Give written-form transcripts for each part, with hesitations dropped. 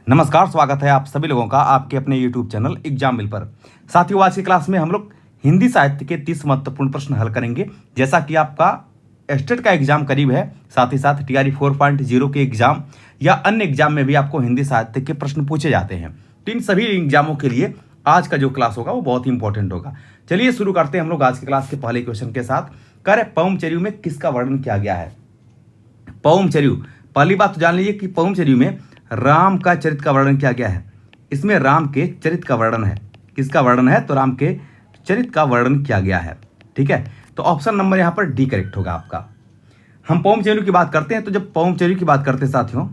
नमस्कार, स्वागत है आप सभी लोगों का आपके अपने YouTube चैनल एग्जाम मिल पर। साथियों, आज की क्लास में हम लोग हिंदी साहित्य के 30 महत्वपूर्ण प्रश्न हल करेंगे। जैसा कि आपका स्टेट का एग्जाम करीब है, साथ ही साथ TRE 4.0 के एग्जाम या अन्य एग्जाम में भी आपको हिंदी साहित्य के प्रश्न पूछे जाते हैं। तो इन सभी एग्जामों के लिए आज का जो क्लास होगा वो बहुत ही इंपॉर्टेंट होगा। चलिए शुरू करते हैं हम लोग आज की क्लास के पहले क्वेश्चन के साथ। कार्य पवमचर्यु में किसका वर्णन किया गया है? पवमचर्यु, पहली बात तो जान लीजिए कि पवमचर्यु में राम का चरित्र का वर्णन किया गया है। इसमें राम के चरित्र का वर्णन है। किसका वर्णन है? तो राम के चरित्र का वर्णन किया गया है। ठीक है, तो ऑप्शन नंबर यहाँ पर डी करेक्ट होगा आपका। हम पवमचर्यु की बात करते हैं, तो जब पवमचर्यु की बात करते हैं साथियों,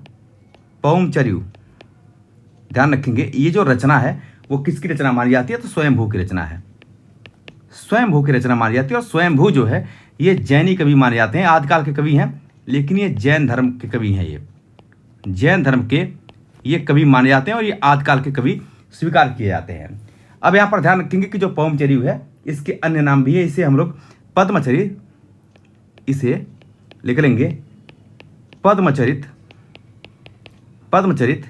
पवमचर्यु ध्यान रखेंगे, ये जो रचना है वो किसकी रचना मानी जाती है? तो स्वयंभू की रचना है। स्वयंभू की रचना मानी जाती है। और स्वयंभू जो है ये जैनी कवि माने जाते हैं, आदिकाल के कवि हैं, लेकिन ये जैन धर्म के कवि हैं। ये जैन धर्म के ये कवि माने जाते हैं और ये आदिकाल के कवि स्वीकार किए जाते हैं। अब यहाँ पर ध्यान रखेंगे कि जो पवमचर्यु है इसके अन्य नाम भी है। इसे हम लोग पद्मचरित, इसे लिख लेंगे पद्मचरित, पद्मचरित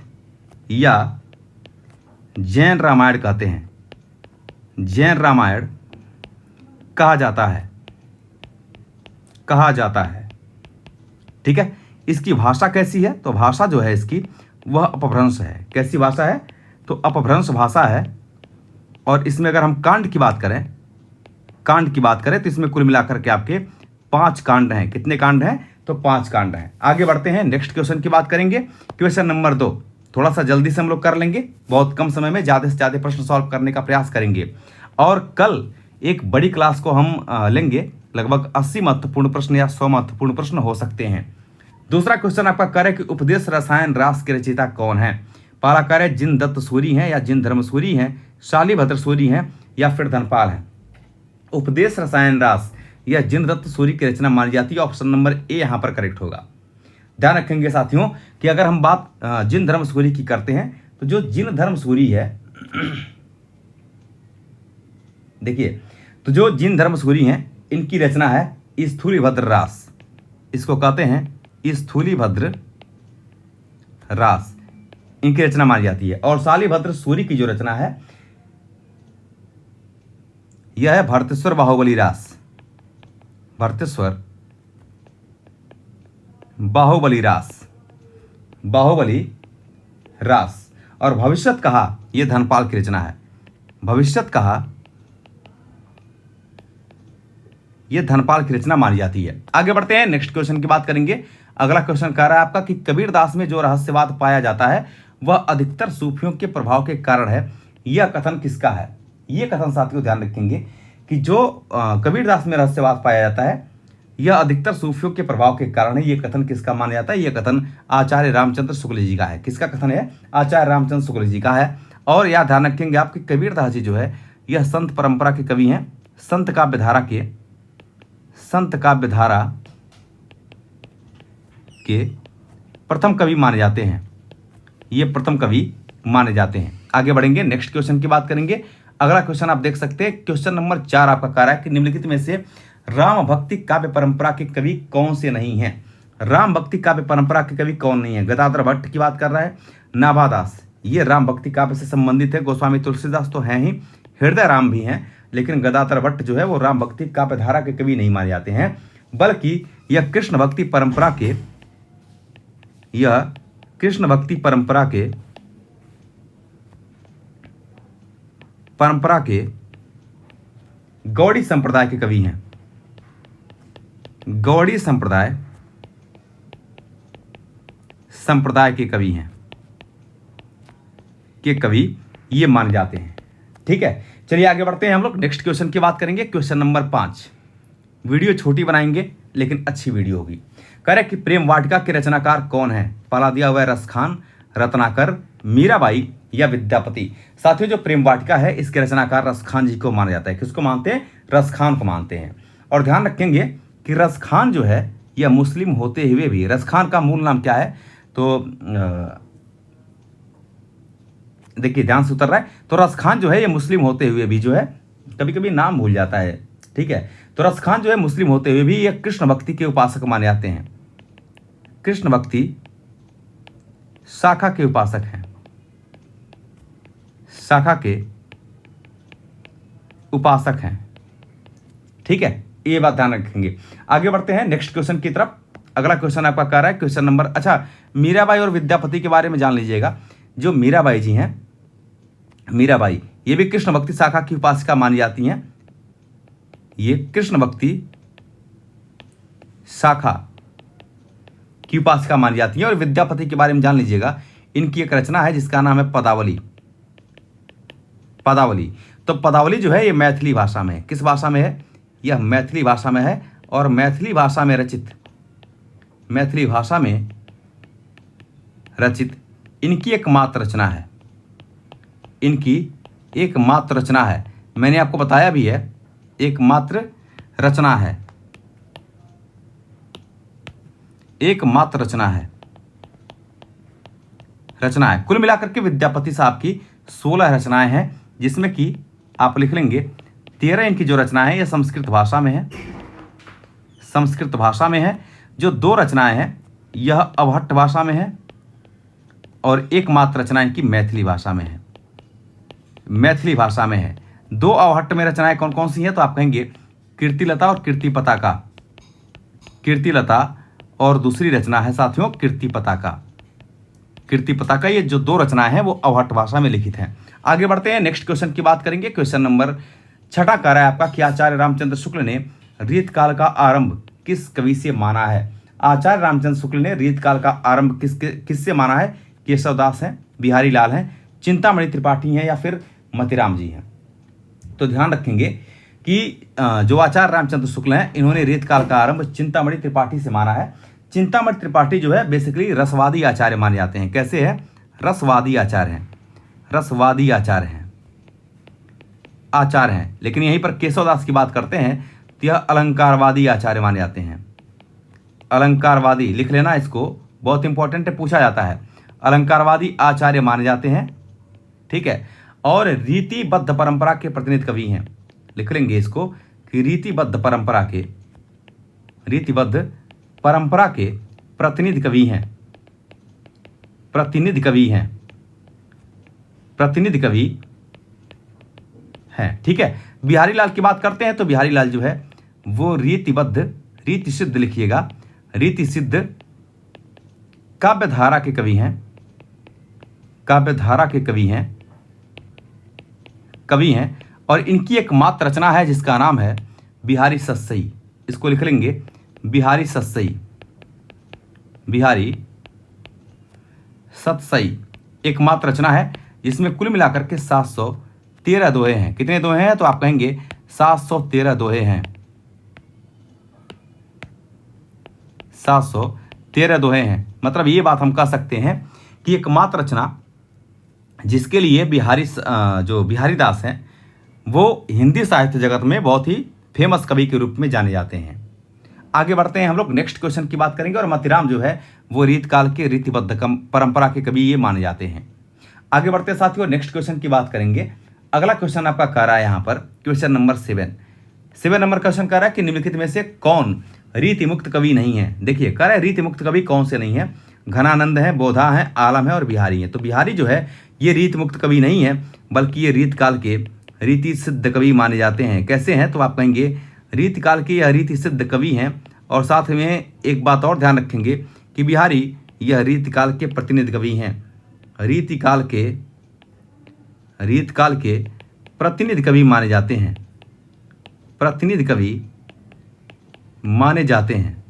या जैन रामायण कहते हैं। जैन रामायण कहा जाता है, कहा जाता है। ठीक है, इसकी भाषा कैसी है? तो भाषा जो है इसकी वह अपभ्रंश है। कैसी भाषा है? तो अपभ्रंश भाषा है। और इसमें अगर हम कांड की बात करें, कांड की बात करें तो इसमें कुल मिलाकर के आपके 5 कांड हैं। कितने कांड हैं? तो 5 कांड हैं। आगे बढ़ते हैं, नेक्स्ट क्वेश्चन की बात करेंगे। क्वेश्चन नंबर 2 थोड़ा सा जल्दी से हम लोग कर लेंगे, बहुत कम समय में ज़्यादा से ज़्यादा प्रश्न सॉल्व करने का प्रयास करेंगे। और कल एक बड़ी क्लास को हम लेंगे, लगभग 80 महत्वपूर्ण प्रश्न या 100 महत्वपूर्ण प्रश्न हो सकते हैं। दूसरा क्वेश्चन आपका कार्य कि उपदेश रसायन रास के रचयिता कौन है? पहला कार्य जिन दत्त सूरी हैं या जिन धर्म सूरी हैं, शालीभद्र सूरी हैं या फिर धनपाल हैं। उपदेश रसायन रास या जिन दत्त सूरी की रचना मानी जाती है। ऑप्शन नंबर ए यहाँ पर करेक्ट होगा। ध्यान रखेंगे साथियों कि अगर हम बात जिन धर्म सूरी की करते हैं, तो जो जिन धर्म सूरी है देखिए, तो जो जिन धर्म सूरी हैं इनकी रचना है स्थूलीभद्र रास। इसको कहते हैं स्थूलीभद्र रास, इनकी रचना मानी जाती है। और शालीभद्र सूरी की जो रचना है यह है भरतेश्वर बाहुबली रास। भरतेश्वर बाहुबली रास, बाहुबली रास। और भविष्यत कहा यह धनपाल की रचना है। भविष्यत कहा यह धनपाल की रचना मानी जाती है। आगे बढ़ते हैं, नेक्स्ट क्वेश्चन की बात करेंगे। अगला क्वेश्चन कह रहा है आपका कि कबीरदास में जो रहस्यवाद पाया जाता है वह अधिकतर सूफियों के प्रभाव के कारण है। यह कथन किसका है? यह कथन साथियों ध्यान रखेंगे कि जो कबीरदास में रहस्यवाद पाया जाता है यह अधिकतर सूफियों के प्रभाव के कारण है। यह कथन किसका माना जाता है? यह कथन आचार्य रामचंद्र शुक्ल जी का है। किसका कथन है? आचार्य रामचंद्र शुक्ल जी का है। और यह ध्यान रखेंगे आप कि कबीरदास जी जो है यह संत परंपरा के कवि हैं। संत काव्यधारा के प्रथम कवि माने जाते हैं। ये प्रथम कवि माने जाते हैं। आगे बढ़ेंगे, नेक्स्ट क्वेश्चन की बात करेंगे। अगला क्वेश्चन आप देख सकते हैं, क्वेश्चन नंबर 4 आपका कह रहा है कि निम्नलिखित में से राम भक्ति काव्य परंपरा के कवि कौन से नहीं हैं? राम भक्ति काव्य परंपरा के कवि कौन नहीं है? गदाधर भट्ट की बात कर रहा है, नाभादास, ये राम भक्ति काव्य से संबंधित है। गोस्वामी तुलसीदास तो हैं ही, हृदय राम भी हैं, लेकिन गदाधर भट्ट जो है वो राम भक्ति काव्य धारा के कवि नहीं माने जाते हैं, बल्कि यह कृष्ण भक्ति परंपरा के गौड़ी संप्रदाय के कवि हैं। गौड़ी संप्रदाय के कवि हैं, के कवि ये माने जाते हैं। ठीक है, चलिए आगे बढ़ते हैं, हम लोग नेक्स्ट क्वेश्चन की बात करेंगे। क्वेश्चन नंबर 5, वीडियो छोटी बनाएंगे लेकिन अच्छी वीडियो होगी। कह रहे कि प्रेम वाटिका के रचनाकार कौन है? पहला दिया हुआ है रसखान, रत्नाकर, मीराबाई या विद्यापति। साथियों, जो प्रेम वाटिका है इसके रचनाकार रसखान जी को माना जाता है। किसको मानते हैं? रसखान को मानते हैं। और ध्यान रखेंगे कि रसखान जो है यह मुस्लिम होते हुए भी, रसखान का मूल नाम क्या है? तो देखिए ध्यान से उतर रहा है, तो रसखान जो है ये मुस्लिम होते हुए भी जो है कभी कभी नाम भूल जाता है। ठीक है, तो रसखान जो है मुस्लिम होते हुए भी ये कृष्ण भक्ति के उपासक माने जाते हैं। कृष्ण भक्ति शाखा के उपासक हैं। शाखा के उपासक हैं। ठीक है, ये बात ध्यान रखेंगे। आगे बढ़ते हैं नेक्स्ट क्वेश्चन की तरफ। अगला क्वेश्चन आपका कह रहा है क्वेश्चन नंबर, अच्छा मीराबाई और विद्यापति के बारे में जान लीजिएगा। जो मीराबाई जी हैं, मीराबाई ये भी कृष्ण भक्ति शाखा की उपासिका मानी जाती हैं। ये कृष्ण भक्ति शाखा की उपासिका मानी जाती है। और विद्यापति के बारे में जान लीजिएगा, इनकी एक रचना है जिसका नाम है पदावली। पदावली, तो पदावली जो है ये मैथिली भाषा में है। किस भाषा में है? यह मैथिली भाषा में है। और मैथिली भाषा में रचित, मैथिली भाषा में रचित इनकी एकमात्र रचना है। इनकी एकमात्र रचना है, मैंने आपको बताया भी है, एकमात्र रचना है, एकमात्र रचना है, रचना है। कुल मिलाकर के विद्यापति साहब की 16 रचनाएं हैं, जिसमें कि आप लिख लेंगे 13 इनकी जो रचना है यह संस्कृत भाषा में है, संस्कृत भाषा में है। जो 2 रचनाएं हैं यह अवहट्ट भाषा में है और एकमात्र रचना इनकी मैथिली भाषा में है, मैथिली भाषा में है। 2 अवहट्ट में रचनाएं कौन कौन सी हैं? तो आप कहेंगे कीर्तिलता और कीर्ति पताका। कीर्तिलता और दूसरी रचना है साथियों कीर्ति पताका। कीर्ति पताका, ये जो 2 रचनाएं हैं वो अवहट्ट भाषा में लिखित हैं। आगे बढ़ते हैं, नेक्स्ट क्वेश्चन की बात करेंगे। क्वेश्चन नंबर 6 कह रहा है आपका कि आचार्य रामचंद्र शुक्ल ने रीत काल का आरंभ किस कवि से माना है? आचार्य रामचंद्र शुक्ल ने रीत काल का आरंभ किससे माना है? केशवदास हैं, बिहारी लाल हैं, चिंतामणि त्रिपाठी हैं या फिर मतीराम जी हैं। तो ध्यान रखेंगे कि जो आचार्य रामचंद्र शुक्ल हैं इन्होंने रीत काल का आरंभ चिंतामणि त्रिपाठी से माना है। चिंतामणि त्रिपाठी जो है बेसिकली रसवादी आचार्य माने जाते हैं। कैसे है? रसवादी आचार्य हैं, रसवादी आचार्य हैं, आचार्य हैं। लेकिन यहीं पर केशवदास की बात करते हैं तो यह अलंकारवादी आचार्य माने जाते हैं। अलंकारवादी लिख लेना इसको, बहुत इंपॉर्टेंट है, पूछा जाता है। अलंकारवादी आचार्य माने जाते हैं। ठीक है, और रीतिबद्ध परंपरा के प्रतिनिधि कवि हैं। लिख लेंगे इसको कि रीतिबद्ध परंपरा के, रीतिबद्ध परंपरा के प्रतिनिधि कवि हैं, प्रतिनिधि कवि हैं, प्रतिनिधि कवि हैं। ठीक है, बिहारी लाल की बात करते हैं तो बिहारी लाल जो है वो रीतिबद्ध, रीति सिद्ध लिखिएगा, रीति सिद्ध काव्यधारा के कवि हैं, काव्यधारा के कवि हैं, कवि हैं। और इनकी एक मात्र रचना है जिसका नाम है बिहारी सतसई। इसको लिख लेंगे बिहारी सतसई, बिहारी सतसई एकमात्र रचना है जिसमें कुल मिलाकर के 713 दोहे हैं। कितने दोहे हैं? तो आप कहेंगे 713 दोहे हैं, 713 दोहे हैं। मतलब ये बात हम कह सकते हैं कि एकमात्र रचना जिसके लिए जो बिहारी दास हैं वो हिंदी साहित्य जगत में बहुत ही फेमस कवि के रूप में जाने जाते हैं। आगे बढ़ते हैं, हम लोग नेक्स्ट क्वेश्चन की बात करेंगे। और मतीराम जो है वो रीत काल के रीतिबद्ध परंपरा के कवि ये माने जाते हैं। आगे बढ़ते हैं साथियों, नेक्स्ट क्वेश्चन की बात करेंगे। अगला क्वेश्चन आपका कह रहा है यहाँ पर क्वेश्चन नंबर 7 नंबर क्वेश्चन कह रहा है कि निम्नलिखित में से कौन रीति मुक्त कवि नहीं है? देखिए कह रहा है रीति मुक्त कवि कौन से नहीं है? घनानंद है, बोधा है, आलम है और बिहारी है। तो बिहारी जो है ये रीति मुक्त कवि नहीं है, बल्कि ये रीत काल के रीति सिद्ध कवि माने जाते हैं। कैसे हैं? तो आप कहेंगे रीत काल के यह रीति सिद्ध कवि हैं। और साथ में एक बात और ध्यान रखेंगे कि बिहारी यह रीत काल के प्रतिनिधि कवि हैं। रीत काल के प्रतिनिधि कवि माने जाते हैं, प्रतिनिधि कवि माने जाते हैं,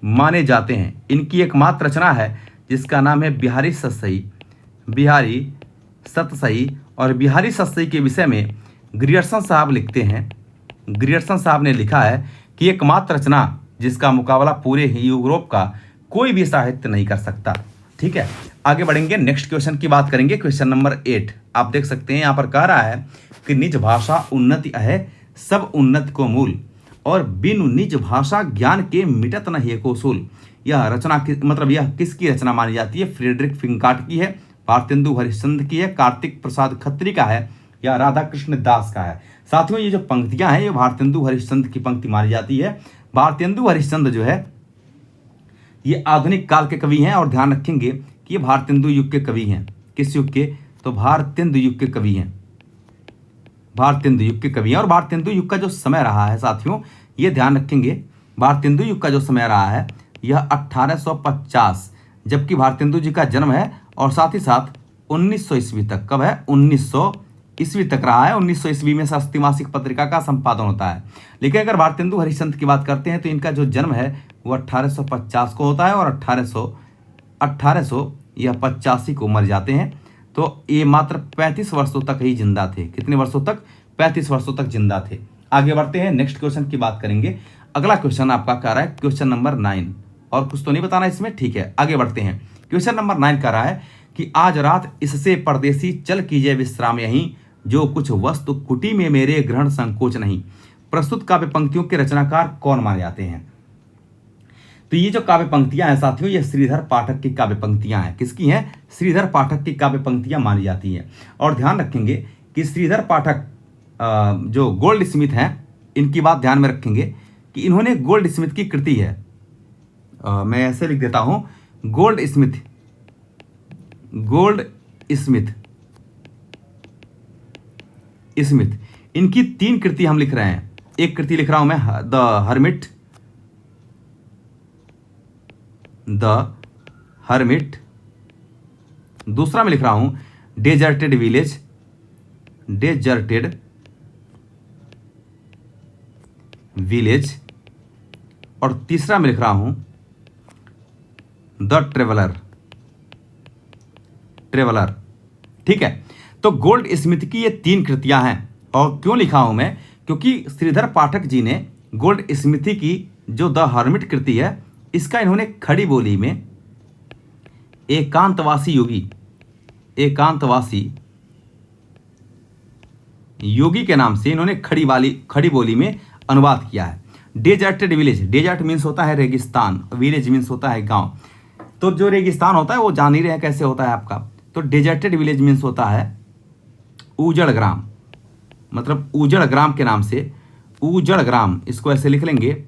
माने जाते हैं। इनकी एकमात्र रचना है जिसका नाम है बिहारी सतसई, बिहारी सतसई। और बिहारी सतसई के विषय में ग्रियर्सन साहब लिखते हैं, ग्रियर्सन साहब ने लिखा है कि एकमात्र रचना जिसका मुकाबला पूरे ही यूरोप का कोई भी साहित्य नहीं कर सकता। ठीक है, आगे बढ़ेंगे, नेक्स्ट क्वेश्चन की बात करेंगे। क्वेश्चन नंबर 8 आप देख सकते हैं यहाँ पर कह रहा है कि निज भाषा उन्नति है सब उन्नति को मूल, और बिनु निज भाषा ज्ञान के मिटत न एको सूल। यह रचना मतलब यह किसकी रचना मानी जाती है? फ्रेडरिक फिंकाट की है, भारतेंदु हरिश्चंद्र की है, कार्तिक प्रसाद खत्री का है या राधा कृष्ण दास का है? साथियों ये जो पंक्तियां हैं ये भारतेंदु हरिश्चंद्र की पंक्ति मानी जाती है। भारतेंदु हरिश्चंद्र जो है ये आधुनिक काल के कवि हैं। और ध्यान रखेंगे कि ये भारतेंदु युग के कवि हैं। किस युग के? तो तो भारतेंदु युग के कवि हैं, भारतेंदु युग के कवि हैं। और भारतेंदु युग का जो समय रहा है साथियों, ये ध्यान रखेंगे, भारतेंदु युग का जो समय रहा है यह 1850, जबकि भारतेंदु जी का जन्म है और साथ ही साथ 1900 ईस्वी तक। कब है? 1900 ईस्वी तक रहा है। 1900 ईस्वी में शास्त्री मासिक पत्रिका का संपादन होता है। लेकिन अगर भारतेंदु हरिश्चंद्र की बात करते हैं तो इनका जो जन्म है वो 1850 को होता है और 1800 या 85 को मर जाते हैं। तो ये मात्र 35 वर्षों तक ही जिंदा थे। कितने वर्षों तक? 35 वर्षों तक जिंदा थे। आगे बढ़ते हैं, नेक्स्ट क्वेश्चन की बात करेंगे। अगला क्वेश्चन आपका कह रहा है क्वेश्चन नंबर 9, और कुछ तो नहीं बताना इसमें, ठीक है। आगे बढ़ते हैं, क्वेश्चन नंबर 9 कह रहा है कि आज रात इससे परदेसी चल कीजिए विश्राम यहीं, जो कुछ वस्तु कुटी में मेरे ग्रहण संकोच नहीं। प्रस्तुत काव्य पंक्तियों के रचनाकार कौन माने जाते हैं? तो ये जो काव्य पंक्तियां हैं साथियों, ये श्रीधर पाठक की काव्य पंक्तियां हैं। किसकी हैं? श्रीधर पाठक की काव्य पंक्तियां मानी जाती हैं। और ध्यान रखेंगे कि श्रीधर पाठक जो गोल्ड स्मिथ हैं, इनकी बात ध्यान में रखेंगे कि इन्होंने गोल्ड स्मिथ की कृति है, मैं ऐसे लिख देता हूं, गोल्ड स्मिथ इनकी 3 कृति हम लिख रहे हैं। एक कृति लिख रहा हूं मैं द हर्मिट, दूसरा मैं लिख रहा हूं डेजर्टेड विलेज, और तीसरा मैं लिख रहा हूं द ट्रेवलर। ठीक है, तो गोल्ड स्मिथ की ये 3 कृतियां हैं। और क्यों लिखा हूं मैं? क्योंकि श्रीधर पाठक जी ने गोल्ड स्मिथी की जो द हर्मिट कृति है, इसका इन्होंने खड़ी बोली में एकांतवासी योगी के नाम से इन्होंने खड़ी बोली में अनुवाद किया है। डेजर्टेड विलेज, डेजर्ट मीन्स होता है रेगिस्तान, विलेज मीन्स होता है गांव। तो जो रेगिस्तान होता है वो जान ही रहे हैं कैसे होता है आपका। तो डेजर्टेड विलेज मीन्स होता है उजड़ ग्राम, मतलब उजड़ ग्राम के नाम से, उजड़ ग्राम इसको ऐसे लिख लेंगे।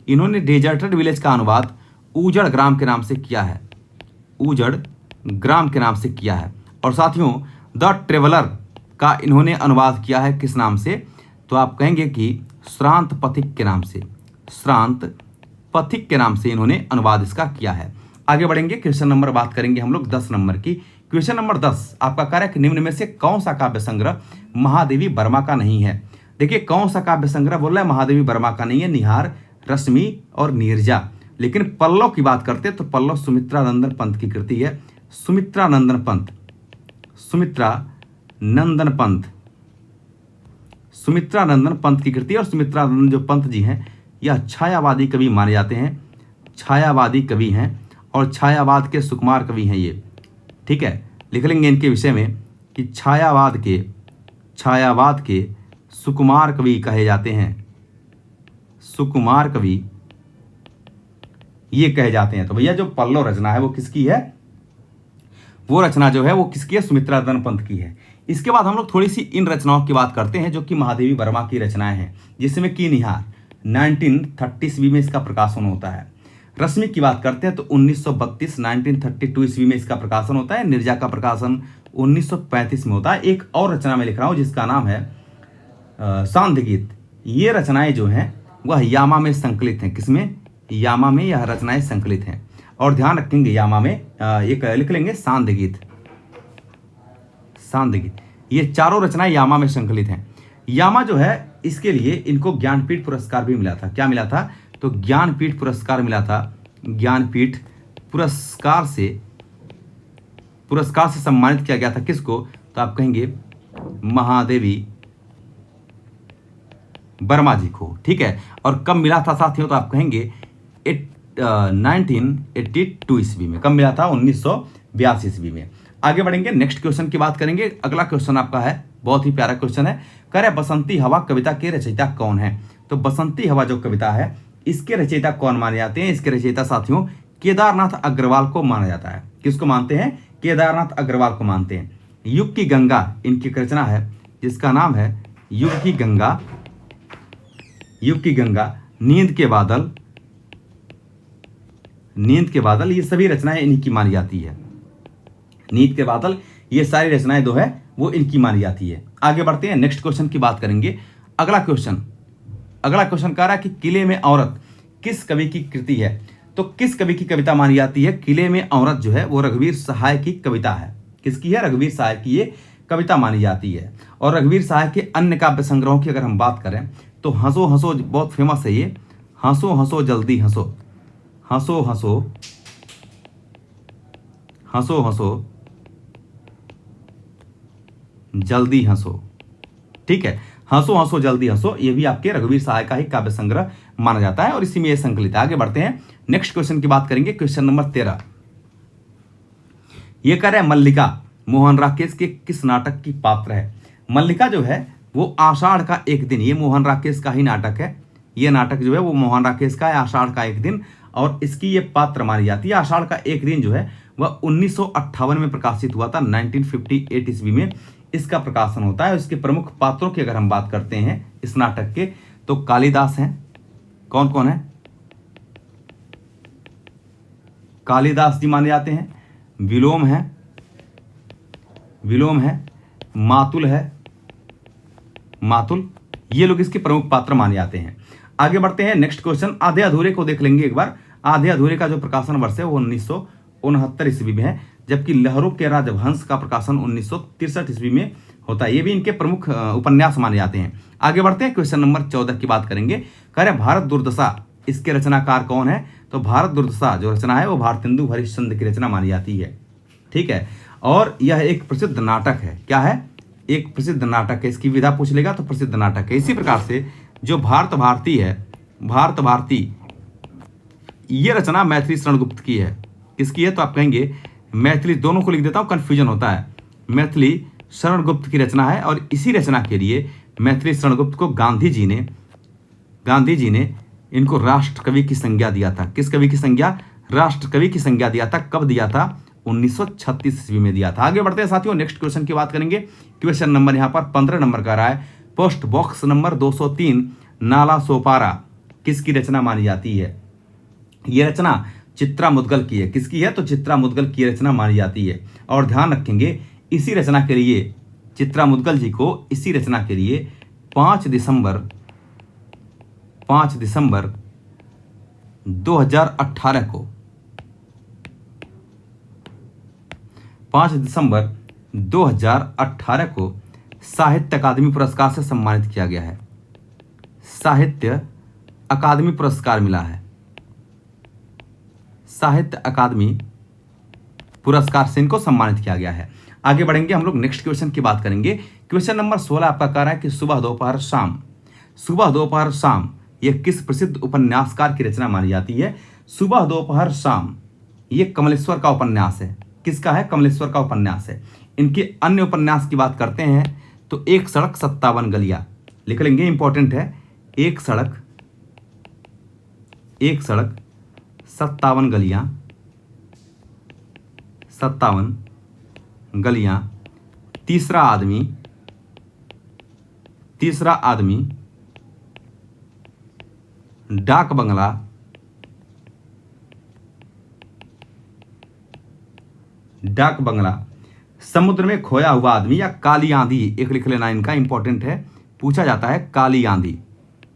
इन्होंने डेजर्टेड विलेज का अनुवाद उजड़ ग्राम के नाम से किया है, उजड़ ग्राम के नाम से किया है। और साथियों द ट्रेवलर का इन्होंने अनुवाद किया है किस नाम से? तो आप कहेंगे कि श्रांत पथिक के नाम से, श्रांत पथिक के नाम से इन्होंने अनुवाद इसका किया है। आगे बढ़ेंगे, क्वेश्चन नंबर बात करेंगे हम लोग 10 नंबर की। क्वेश्चन नंबर 10 आपका कार्य है कि निम्न में से कौन सा काव्य संग्रह महादेवी वर्मा का नहीं है? देखिए कौन सा काव्य संग्रह बोल रहा है महादेवी वर्मा का नहीं है? निहार, रश्मि और नीरजा। लेकिन पल्लव की बात करते हैं तो पल्लव सुमित्रा नंदन पंत की कृति है। सुमित्रा नंदन पंत की कृति। और सुमित्रा नंदन जो पंत जी हैं यह छायावादी कवि माने जाते हैं, छायावादी कवि हैं और छायावाद के सुकुमार कवि हैं ये। ठीक है, लिख लेंगे इनके विषय में कि छायावाद के सुकुमार कवि कहे जाते हैं, सुकुमार कवि ये कहे जाते हैं। तो भैया जो पल्लव रचना है वो किसकी है? वो रचना जो है वो किसकी है? सुमित्रा नंदन पंत की है। इसके बाद हम लोग थोड़ी सी इन रचनाओं की बात करते हैं जो कि महादेवी वर्मा की रचनाएं हैं, जिसमें कि निहार 1930 ईस्वी में इसका प्रकाशन होता है। रश्मि की बात करते हैं तो 1932 ईस्वी में इसका प्रकाशन होता है। नीरजा का प्रकाशन 1935 में होता है। एक और रचना मैं लिख रहा हूँ जिसका नाम है सांध्य गीत। ये रचनाएं जो हैं वह यामा में संकलित हैं। किसमें? यामा में यह रचनाएं संकलित हैं। और ध्यान रखेंगे यामा में एक लिख लेंगे सांध्य गीत। ये चारों रचनाएं यामा में संकलित हैं। यामा जो है इसके लिए इनको ज्ञानपीठ पुरस्कार भी मिला था। क्या मिला था? तो ज्ञानपीठ पुरस्कार मिला था। ज्ञानपीठ पुरस्कार से सम्मानित किया गया था। किसको? तो आप कहेंगे महादेवी वर्मा जी को। ठीक है, और कब मिला था साथियों? तो आप कहेंगे 1982 ईस्वी में। कब मिला था? 1982 ईस्वी में। आगे बढ़ेंगे, नेक्स्ट क्वेश्चन की बात करेंगे। अगला क्वेश्चन आपका है, बहुत ही प्यारा क्वेश्चन है। कह रहे बसंती हवा कविता के रचयिता कौन है? तो बसंती हवा जो कविता है इसके रचयिता कौन माने जाते हैं? इसके रचयिता साथियों केदारनाथ अग्रवाल को माना जाता है। किसको मानते हैं? केदारनाथ अग्रवाल को मानते हैं। युग की गंगा इनकी रचना है जिसका नाम है युग की गंगा, नींद के बादल, ये सभी रचनाएं इन्हीं की मानी जाती है। नींद के बादल ये सारी रचनाएं जो है वो इनकी मानी जाती है। आगे बढ़ते हैं, नेक्स्ट क्वेश्चन की बात करेंगे। अगला क्वेश्चन कह रहा है कि किले में औरत किस कवि की कृति है। तो किस कवि की कविता मानी जाती है? किले में औरत जो है वो रघुवीर सहाय की कविता है। किसकी है? रघुवीर सहाय की ये कविता मानी जाती है। और रघुवीर सहाय के अन्य काव्य संग्रहों की अगर हम बात करें तो हंसो हंसो बहुत फेमस है ये। हंसो हंसो जल्दी हंसो, हंसो हंसो, हंसो हंसो जल्दी हंसो, ठीक है। हंसो हंसो जल्दी हंसो ये भी आपके रघुवीर सहाय का ही काव्य संग्रह माना जाता है और इसी में ये संकलित है। आगे बढ़ते हैं, नेक्स्ट क्वेश्चन की बात करेंगे। क्वेश्चन नंबर 13 ये कह रहा है मल्लिका मोहन राकेश के किस नाटक की पात्र है। मल्लिका जो है वो आषाढ़ का एक दिन, ये मोहन राकेश का ही नाटक है। ये नाटक जो है वो मोहन राकेश का है, आषाढ़ का एक दिन, और इसकी ये पात्र मानी जाती है। आषाढ़ का एक दिन जो है वह 1958 में प्रकाशित हुआ था, 1958 ईस्वी में इसका प्रकाशन होता है। इसके प्रमुख पात्रों की अगर हम बात करते हैं इस नाटक के तो कालिदास हैं। कौन कौन है? कालिदास जी माने जाते हैं, विलोम है, मातुल है, मातुल, ये लोग इसके प्रमुख पात्र माने जाते हैं। आगे बढ़ते हैं, नेक्स्ट क्वेश्चन आधे अधूरे को देख लेंगे एक बार। आधे अधूरे का जो प्रकाशन वर्ष है वो 1969 ईस्वी में है, जबकि लहरों के राजहंस का प्रकाशन 1963 ईस्वी में होता है। ये भी इनके प्रमुख उपन्यास माने जाते हैं। आगे बढ़ते हैं, क्वेश्चन नंबर 14 की बात करेंगे। कह रहे भारत दुर्दशा, इसके रचनाकार कौन है? तो भारत दुर्दशा जो रचना है वो भारतेंदु हरिश्चंद्र की रचना मानी जाती है, ठीक है। और यह एक प्रसिद्ध नाटक है। क्या है? एक प्रसिद्ध नाटक है। इसकी विधा पूछ लेगा तो प्रसिद्ध नाटक है। इसी प्रकार से जो भारत भारती है, भारत भारती, ये रचना मैथिली शरण गुप्त की है। किसकी है? तो आप कहेंगे मैथिली, दोनों को लिख देता हूं, कंफ्यूजन होता है। मैथिली शरण गुप्त की रचना है और इसी रचना के लिए मैथिली शरण गुप्त को गांधी जी ने इनको राष्ट्र कवि की संज्ञा दिया था। किस कवि की संज्ञा? राष्ट्र कवि की संज्ञा दिया था। कब दिया था? 1936 ईस्वी में दिया था। आगे बढ़ते हैं साथियों, नेक्स्ट क्वेश्चन की बात करेंगे। क्वेश्चन नंबर यहाँ पर 15 नंबर का रहा है। Post box number 203 Nala Sopara किसकी रचना मानी जाती है? यह रचना चित्रा मुद्गल की है। किसकी है? तो चित्रा मुद्गल की रचना मानी जाती है। और ध्यान रखेंगे इसी रचना के लिए, चित्रा मुद्गल जी को इसी रचना के लिए 5 दिसंबर 2018 को 5 दिसंबर 2018 को साहित्य अकादमी पुरस्कार से सम्मानित किया गया है। साहित्य अकादमी पुरस्कार मिला है, साहित्य अकादमी पुरस्कार से इनको सम्मानित किया गया है। आगे बढ़ेंगे हम लोग, नेक्स्ट क्वेश्चन की बात करेंगे। क्वेश्चन नंबर 16 आपका कह रहा है कि सुबह दोपहर शाम यह किस प्रसिद्ध उपन्यासकार की रचना मानी जाती है? सुबह दोपहर शाम ये कमलेश्वर का उपन्यास है। किसका है? कमलेश्वर का उपन्यास है। इनके अन्य उपन्यास की बात करते हैं तो एक सड़क 57 गलियां लिख लेंगे, इंपॉर्टेंट है। एक सड़क 57 गलियां, तीसरा आदमी, डाक बंगला, समुद्र में खोया हुआ आदमी या काली आंधी, एक लिख लेना, इनका इंपॉर्टेंट है, पूछा जाता है काली आंधी,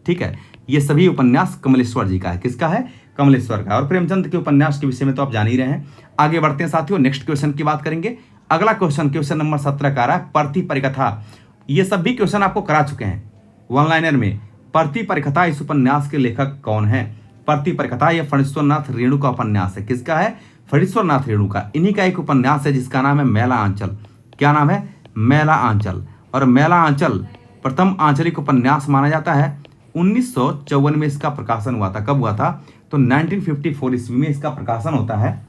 ठीक है। ये सभी उपन्यास कमलेश्वर जी का है। किसका है? कमलेश्वर का। और प्रेमचंद के उपन्यास के विषय में तो आप जान ही रहे हैं। आगे बढ़ते हैं साथियों, नेक्स्ट क्वेश्चन की बात करेंगे। अगला क्वेश्चन नंबर 17 का रहा है परती परिकथा। ये सभी क्वेश्चन आपको करा चुके हैं वन लाइनर में। परती परिकथा, इस उपन्यास के लेखक कौन है? परती परिकथा यह फणीश्वरनाथ रेणु का उपन्यास है। किसका है? फणीश्वरनाथ रेणु का। इन्हीं का एक उपन्यास है जिसका नाम है मैला आंचल। क्या नाम है? मैला आंचल। और मैला आंचल प्रथम आंचलिक उपन्यास माना जाता है। 1954 में इसका प्रकाशन हुआ था। कब हुआ था? तो 1954 ईस्वी में इसका प्रकाशन होता है।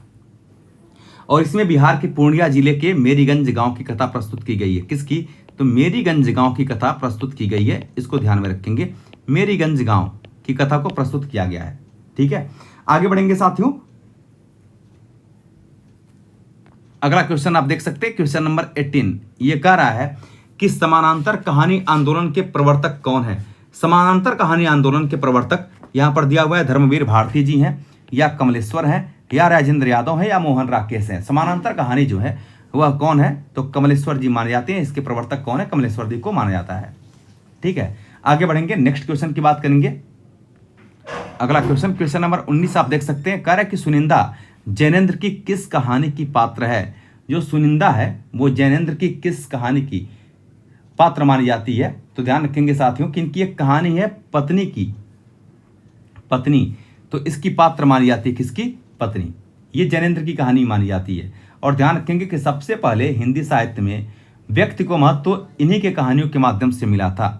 और इसमें बिहार के पूर्णिया जिले के मेरीगंज गांव की कथा प्रस्तुत की गई है। किसकी? तो मेरीगंज गांव की कथा प्रस्तुत की गई है। इसको ध्यान में रखेंगे, मेरीगंज गांव की कथा को प्रस्तुत किया गया है, ठीक है। आगे बढ़ेंगे साथियों, अगला क्वेश्चन आप देख सकते हैं, क्वेश्चन नंबर 18। ये कह रहा है कि समानांतर कहानी आंदोलन के प्रवर्तक कौन है? समानांतर कहानी आंदोलन के प्रवर्तक यहां पर दिया हुआ है धर्मवीर भारती जी हैं, या कमलेश्वर हैं, या राजेंद्र यादव हैं, या मोहन राकेश हैं। समानांतर कहानी जो है वह कौन है? तो कमलेश्वर जी माने जाते हैं। इसके प्रवर्तक कौन है? कमलेश्वर जी को माना जाता है। ठीक है, आगे बढ़ेंगे, नेक्स्ट क्वेश्चन की बात करेंगे। अगला क्वेश्चन, क्वेश्चन नंबर 19 आप देख सकते हैं। कह रहा है कि सुनिंदा जैनेन्द्र की किस कहानी की पात्र है? जो सुनिंदा है वो जैनेन्द्र की किस कहानी की पात्र मानी जाती है? तो ध्यान रखेंगे साथियों कि इनकी एक कहानी है पत्नी की, पत्नी, तो इसकी पात्र मानी जाती है किसकी? पत्नी। ये जैनेन्द्र की कहानी मानी जाती है। और ध्यान रखेंगे कि सबसे पहले हिंदी साहित्य में व्यक्ति को महत्व इन्हीं के कहानियों के माध्यम से मिला था।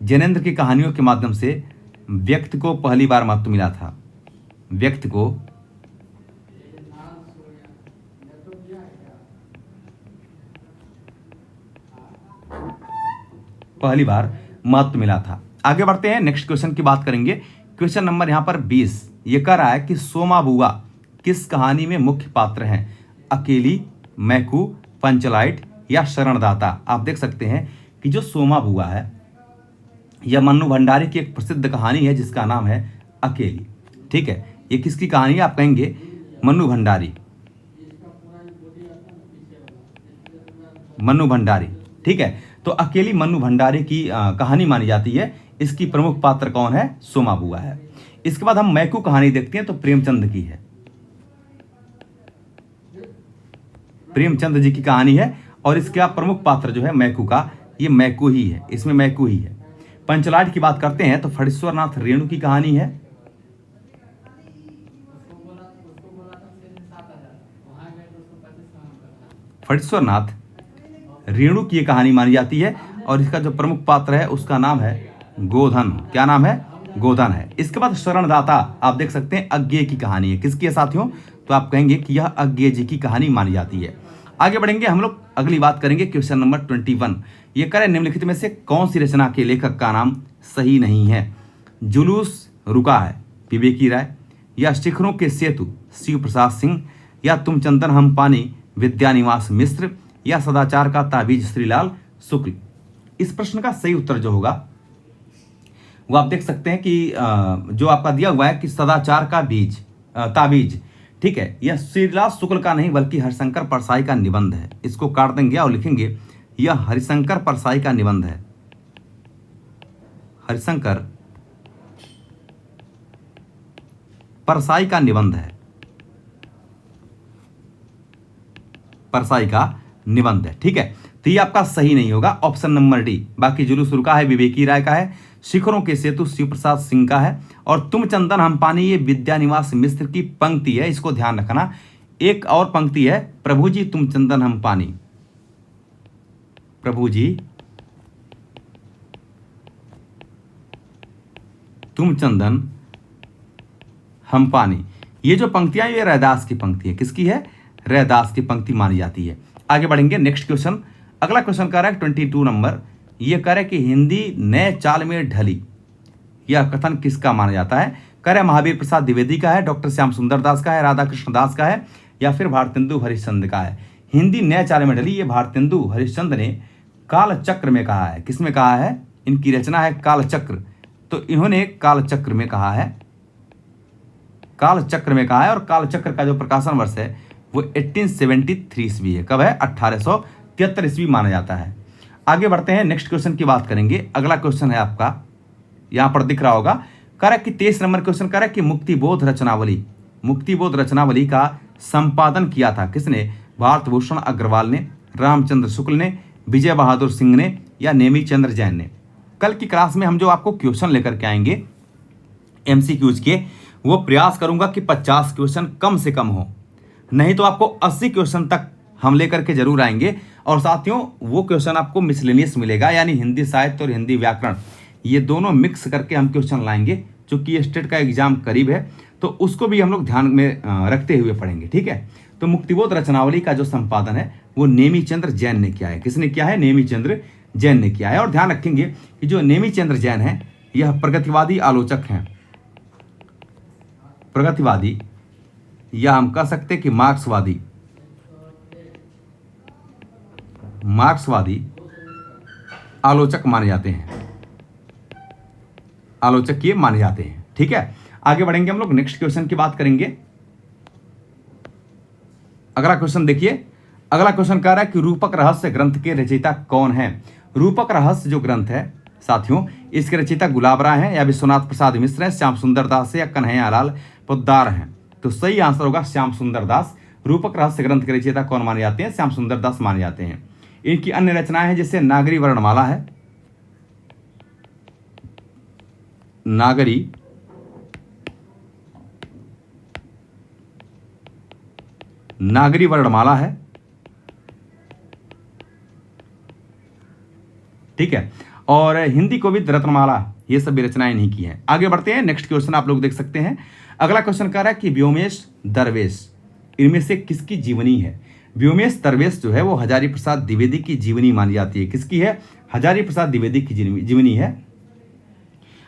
जैनेन्द्र की कहानियों के माध्यम से व्यक्ति को पहली बार महत्व मिला था। व्यक्ति को पहली बार महत्व मिला था। आगे बढ़ते हैं, नेक्स्ट क्वेश्चन की बात करेंगे। क्वेश्चन नंबर यहां पर 20 ये कह रहा है कि सोमा बुआ किस कहानी में मुख्य पात्र हैं? अकेली, मैकू, पंचलाइट या शरणदाता? आप देख सकते हैं कि जो सोमा बुआ है यह मन्नू भंडारी की एक प्रसिद्ध कहानी है जिसका नाम है अकेली। ठीक है, ये किसकी कहानी है? आप कहेंगे मन्नू भंडारी, मन्नू भंडारी। ठीक है, तो अकेली मन्नू भंडारी की कहानी मानी जाती है। इसकी प्रमुख पात्र कौन है? सोमा बुआ है। इसके बाद हम मैकू कहानी देखते हैं तो प्रेमचंद की है, प्रेमचंद जी की कहानी है और इसका प्रमुख पात्र जो है मैकू का, ये मैकू ही है, इसमें मैकू ही है। पंचलाट की बात करते हैं तो फणीश्वर नाथ रेणु की कहानी है, फणीश्वर नाथ रेणु की ये कहानी मानी जाती है और इसका जो प्रमुख पात्र है उसका नाम है गोधन। क्या नाम है? गोधन है। इसके बाद शरणदाता आप देख सकते हैं अज्ञेय की कहानी है। किसकी है साथियों? तो आप कहेंगे कि यह अज्ञेय जी की कहानी मानी जाती है। आगे बढ़ेंगे हम लोग, अगली बात करेंगे क्वेश्चन नंबर 21। ये करें निम्नलिखित में से कौन सी रचना के लेखक का नाम सही नहीं है? जुलूस रुका है विवेकी राय, या शिखरों के सेतु शिव प्रसाद सिंह, या तुम चंदन हम पानी विद्यानिवास मिश्र, या सदाचार का ताबीज श्रीलाल शुक्ल? इस प्रश्न का सही उत्तर जो होगा वो आप देख सकते हैं कि जो आपका दिया हुआ है कि सदाचार का बीज ताबीज, ठीक है, यह श्रीलाल शुक्ल का नहीं बल्कि हरिशंकर परसाई का निबंध है। इसको काट देंगे और लिखेंगे यह हरिशंकर परसाई का निबंध है, हरिशंकर परसाई का निबंध है, परसाई का निबंध है। ठीक है, तो ये आपका सही नहीं होगा, ऑप्शन नंबर डी। बाकी जुलूस रुका है विवेकी राय का है, शिखरों के सेतु शिव प्रसाद सिंह का है, और तुम चंदन हम पानी ये विद्यानिवास मिश्र की पंक्ति है। इसको ध्यान रखना। एक और पंक्ति है, प्रभु जी तुम चंदन हम पानी, प्रभु जी तुम चंदन हम पानी। ये जो पंक्तियां ये रैदास की पंक्ति है। किसकी है? रैदास की पंक्ति मानी जाती है। आगे बढ़ेंगे, नेक्स्ट क्वेश्चन। अगला क्वेश्चन कह रहा है 22 नंबर, ये कह रहा है कि हिंदी नए चाल में ढली, यह कथन किसका माना जाता है? कह रहे महावीर प्रसाद द्विवेदी का है, डॉक्टर श्याम सुंदर दास का है, राधा कृष्ण दास का है, या फिर भारतेंदु हरिश्चंद्र का है? हिंदी नए चाल में ढली ये भारतेंदु हरिश्चंद्र ने कालचक्र में कहा है। किसमें कहा है? इनकी रचना है कालचक्र, तो इन्होंने कालचक्र में कहा है, कालचक्र में कहा है। और कालचक्र का जो प्रकाशन वर्ष है वो 1873 ईस्वी है। कब है? 1873 ईस्वी माना जाता है। आगे बढ़ते हैं, नेक्स्ट क्वेश्चन की बात करेंगे। अगला क्वेश्चन है आपका, यहां पर दिख रहा होगा, कह रहा है कि 23 नंबर क्वेश्चन कह रहा है कि मुक्तिबोध रचनावली, मुक्तिबोध रचनावली का संपादन किया था किसने? भारत भूषण अग्रवाल ने, रामचंद्र शुक्ल ने, विजय बहादुर सिंह ने, या नेमी चंद्र जैन ने? कल की क्लास में हम जो आपको क्वेश्चन लेकर के आएंगे एमसीक्यूज के, वो प्रयास करूंगा कि 50 क्वेश्चन कम से कम हो, नहीं तो आपको 80 क्वेश्चन तक हम लेकर के जरूर आएंगे। और साथियों वो क्वेश्चन आपको मिसलेनियस मिलेगा, यानी हिंदी साहित्य और हिंदी व्याकरण ये दोनों मिक्स करके हम क्वेश्चन लाएंगे। चूंकि ये स्टेट का एग्जाम करीब है तो उसको भी हम लोग ध्यान में रखते हुए पढ़ेंगे। ठीक है, तो मुक्तिबोध रचनावली का जो संपादन है वो नेमी चंद्र जैन ने किया है। किसने किया है? नेमी चंद्र जैन ने किया है। और ध्यान रखेंगे कि जो नेमी चंद्र जैन है यह प्रगतिवादी आलोचक हैं, प्रगतिवादी, या हम कह सकते कि मार्क्सवादी, मार्क्सवादी आलोचक माने जाते हैं, आलोचक ये माने जाते हैं। ठीक है, आगे बढ़ेंगे हम लोग, नेक्स्ट क्वेश्चन की बात करेंगे। अगला क्वेश्चन देखिए, अगला क्वेश्चन कह रहा है कि रूपक रहस्य ग्रंथ के रचयिता कौन है। रूपक रहस्य जो ग्रंथ है साथियों, इसके रचयिता गुलाब राय हैं या विश्वनाथ प्रसाद मिश्र हैं, श्याम सुंदर दास है या कन्हैयालाल पोद्दार हैं। तो सही आंसर होगा श्याम सुंदर दास। रूपक रहस्य ग्रंथ के रचयिता कौन माने जाते हैं? श्याम सुंदर दास माने जाते हैं। इनकी अन्य रचनाएं हैं जैसे नागरी वर्णमाला है, नागरी वर्णमाला है, ठीक है, और हिंदी कोविद रत्नमाला, ये सभी रचनाएं इन्हीं की हैं। आगे बढ़ते हैं, नेक्स्ट क्वेश्चन आप लोग देख सकते हैं। अगला क्वेश्चन कह रहा है कि व्योमेश दरवेश इनमें से किसकी जीवनी है। व्योमेश दरवेश जो है वो हजारी प्रसाद द्विवेदी की जीवनी मानी जाती है। किसकी है? हजारी प्रसाद द्विवेदी की जीवनी है।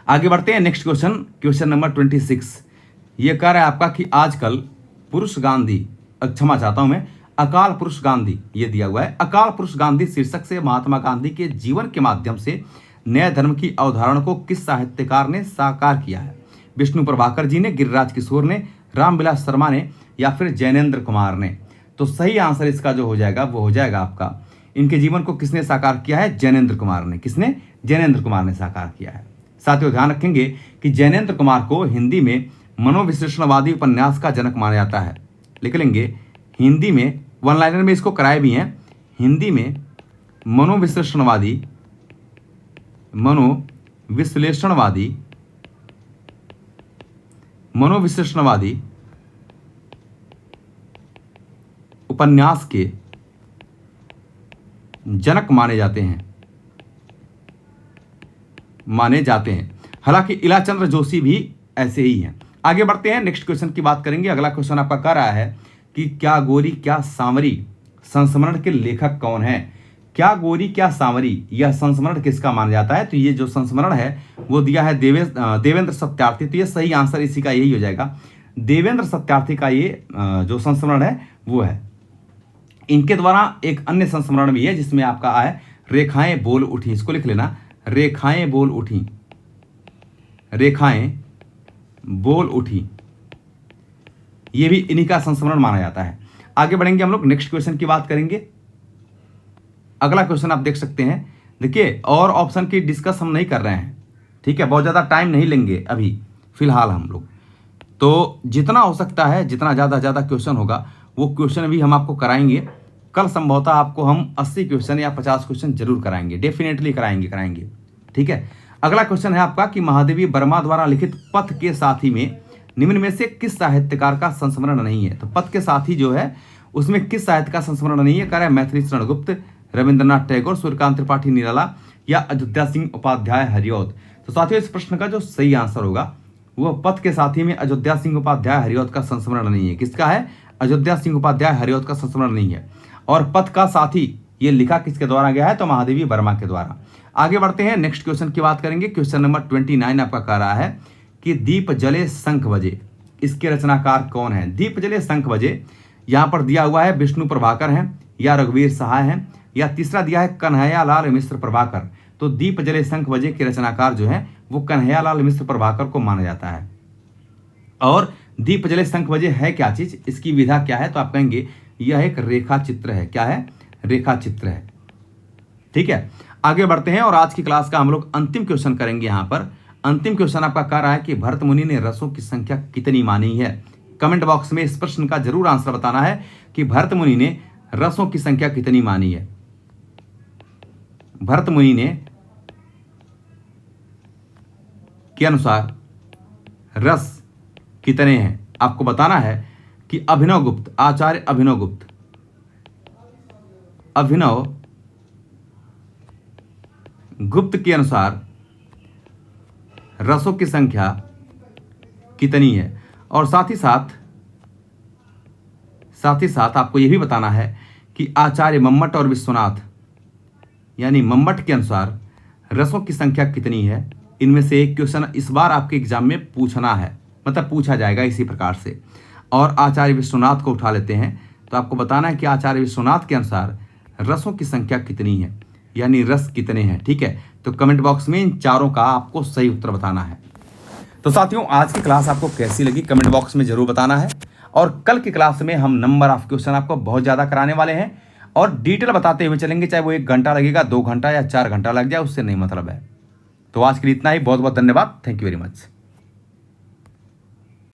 आगे बढ़ते हैं, नेक्स्ट क्वेश्चन, क्वेश्चन नंबर 26। ये कह रहा है आपका कि आजकल पुरुष गांधी, क्षमा चाहता हूं मैं, अकाल पुरुष गांधी, ये दिया हुआ है। अकाल पुरुष गांधी शीर्षक से महात्मा गांधी के जीवन के माध्यम से नए धर्म की अवधारणा को किस साहित्यकार ने साकार किया है? विष्णु प्रभाकर जी ने, गिरिराज किशोर ने, रामविलास शर्मा ने या फिर जैनेन्द्र कुमार ने। तो सही आंसर इसका जो हो जाएगा वो हो जाएगा आपका, इनके जीवन को किसने साकार किया है? जैनेन्द्र कुमार ने। किसने? जैनेन्द्र कुमार ने साकार किया है। साथियों ध्यान रखेंगे कि जैनेन्द्र कुमार को हिंदी में मनोविश्लेषणवादी उपन्यास का जनक माना जाता है। लिख लेंगे, हिंदी में वन लाइनर में इसको कराए भी हैं, हिंदी में मनोविश्लेषणवादी उपन्यास के जनक माने जाते हैं। हालांकि इलाचंद्र जोशी भी ऐसे ही हैं। आगे बढ़ते हैं, नेक्स्ट क्वेश्चन की बात करेंगे। अगला क्वेश्चन आपका कह रहा है कि क्या गोरी क्या सांवरी संस्मरण के लेखक कौन है। क्या गोरी क्या सांवरी, यह संस्मरण किसका माना जाता है? तो ये जो संस्मरण है वो दिया है देवेंद्र सत्यार्थी। तो ये सही आंसर इसी का यही हो जाएगा, देवेंद्र सत्यार्थी का ये जो संस्मरण है वो है। इनके द्वारा एक अन्य संस्मरण भी है जिसमें आपका है रेखाएं बोल उठी। इसको लिख लेना, रेखाएं बोल उठी, रेखाएं बोल उठी, ये भी इन्हीं का संस्मरण माना जाता है। आगे बढ़ेंगे हम लोग, नेक्स्ट क्वेश्चन की बात करेंगे। अगला क्वेश्चन आप देख सकते हैं। देखिए, और ऑप्शन की डिस्कस हम नहीं कर रहे हैं, ठीक है, बहुत ज़्यादा टाइम नहीं लेंगे अभी फिलहाल हम लोग। तो जितना हो सकता है, जितना ज़्यादा क्वेश्चन होगा वो क्वेश्चन भी हम आपको कराएंगे। कल संभवतः आपको हम 80 क्वेश्चन या 50 क्वेश्चन जरूर कराएंगे, डेफिनेटली कराएंगे, ठीक है। अगला क्वेश्चन है आपका कि महादेवी वर्मा द्वारा लिखित पथ के साथी में निम्न में से किस साहित्यकार का संस्मरण नहीं है। तो पथ के साथी जो है उसमें किस साहित्य का संस्मरण नहीं है? कह रहा है मैथिली शरण गुप्त, रविंद्रनाथ टैगोर, सूर्यकांत त्रिपाठी निराला या अयोध्या सिंह उपाध्याय हरिऔध। तो साथियों इस प्रश्न का जो सही आंसर होगा वो पथ के साथी में अयोध्या सिंह उपाध्याय हरिऔध का संस्मरण नहीं है। किसका है? अयोध्या सिंह उपाध्याय हरिऔध का संस्मरण नहीं है। और पथ का साथी ये लिखा किसके द्वारा गया है? तो महादेवी वर्मा के द्वारा। आगे बढ़ते हैं, नेक्स्ट क्वेश्चन की बात करेंगे। क्वेश्चन नंबर 29 आपका कह रहा है कि दीप जले शंख बजे, इसके रचनाकार कौन है? दीप जले शंख बजे यहाँ पर दिया हुआ है विष्णु प्रभाकर हैं या रघुवीर सहाय हैं या तीसरा दिया है कन्हैयालाल मिश्र प्रभाकर। तो दीप जले शंख बजे के रचनाकार जो है वो कन्हैयालाल मिश्र प्रभाकर को माना जाता है। और दीप जले शंख बजे है क्या चीज, इसकी विधा क्या है? तो आप कहेंगे यह एक रेखा चित्र है। क्या है? रेखा चित्र है, ठीक है। आगे बढ़ते हैं और आज की क्लास का हम लोग अंतिम क्वेश्चन करेंगे। यहाँ पर अंतिम क्वेश्चन आपका कह रहा है कि भरत मुनि ने रसों की संख्या कितनी मानी है। कमेंट बॉक्स में इस प्रश्न का जरूर आंसर बताना है कि भरत मुनि ने रसों की संख्या कितनी मानी है। भरत मुनि ने के अनुसार रस कितने हैं आपको बताना है कि अभिनव गुप्त, आचार्य अभिनव गुप्त, अभिनव गुप्त के अनुसार रसों की संख्या कितनी है। और साथ ही साथ आपको यह भी बताना है कि आचार्य मम्मट और विश्वनाथ यानी मम्मट के अनुसार रसों की संख्या कितनी है। इनमें से एक क्वेश्चन इस बार आपके एग्जाम में पूछना है, मतलब पूछा जाएगा इसी प्रकार से। और आचार्य विश्वनाथ को उठा लेते हैं तो आपको बताना है कि आचार्य विश्वनाथ के अनुसार रसों की संख्या कितनी है, यानी रस कितने हैं, ठीक है। तो कमेंट बॉक्स में इन चारों का आपको सही उत्तर बताना है। तो साथियों आज की क्लास आपको कैसी लगी कमेंट बॉक्स में जरूर बताना है। और कल की क्लास में हम नंबर ऑफ क्वेश्चन आपको बहुत ज़्यादा कराने वाले हैं और डिटेल बताते हुए चलेंगे, चाहे वो 1 घंटा लगेगा, 2 घंटा या 4 घंटा लग जाए, उससे नहीं मतलब है। तो आज के लिए इतना ही। बहुत बहुत धन्यवाद। Thank you very much.